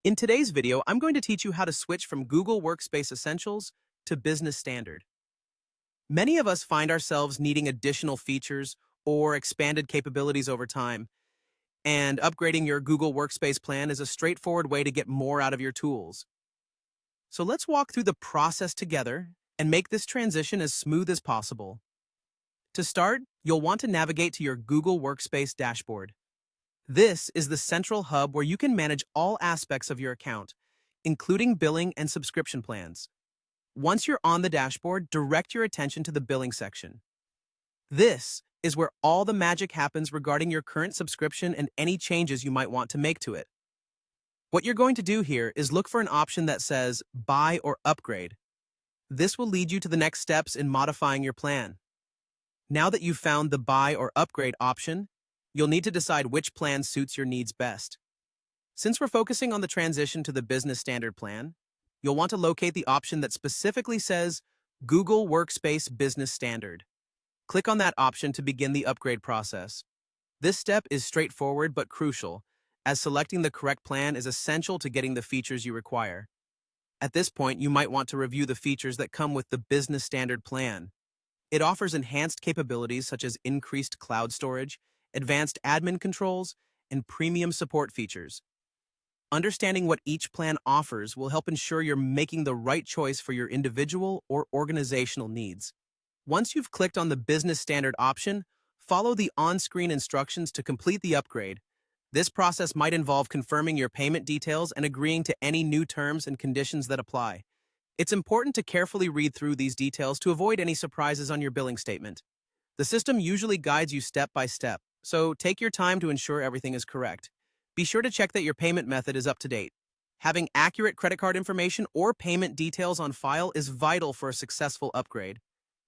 In today's video, I'm going to teach you how to switch from Google Workspace Essentials to Business Standard. Many of us find ourselves needing additional features or expanded capabilities over time, and upgrading your Google Workspace plan is a straightforward way to get more out of your tools. So let's walk through the process together and make this transition as smooth as possible. To start, you'll want to navigate to your Google Workspace dashboard. This is the central hub where you can manage all aspects of your account, including billing and subscription plans. Once you're on the dashboard, direct your attention to the billing section. This is where all the magic happens regarding your current subscription and any changes you might want to make to it. What you're going to do here is look for an option that says Buy or Upgrade. This will lead you to the next steps in modifying your plan. Now that you've found the Buy or Upgrade option, you'll need to decide which plan suits your needs best. Since we're focusing on the transition to the Business Standard plan, you'll want to locate the option that specifically says Google Workspace Business Standard. Click on that option to begin the upgrade process. This step is straightforward but crucial, as selecting the correct plan is essential to getting the features you require. At this point, you might want to review the features that come with the Business Standard plan. It offers enhanced capabilities such as increased cloud storage, advanced admin controls, and premium support features. Understanding what each plan offers will help ensure you're making the right choice for your individual or organizational needs. Once you've clicked on the Business Standard option, follow the on-screen instructions to complete the upgrade. This process might involve confirming your payment details and agreeing to any new terms and conditions that apply. It's important to carefully read through these details to avoid any surprises on your billing statement. The system usually guides you step by step, so take your time to ensure everything is correct. Be sure to check that your payment method is up to date. Having accurate credit card information or payment details on file is vital for a successful upgrade.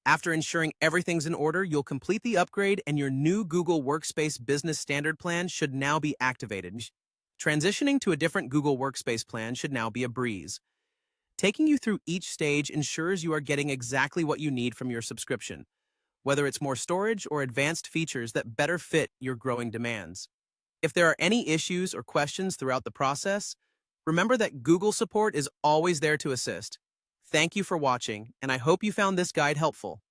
After ensuring everything's in order, you'll complete the upgrade and your new Google Workspace Business Standard plan should now be activated. Transitioning to a different Google Workspace plan should now be a breeze. Taking you through each stage ensures you are getting exactly what you need from your subscription, whether it's more storage or advanced features that better fit your growing demands. If there are any issues or questions throughout the process, remember that Google support is always there to assist. Thank you for watching, and I hope you found this guide helpful.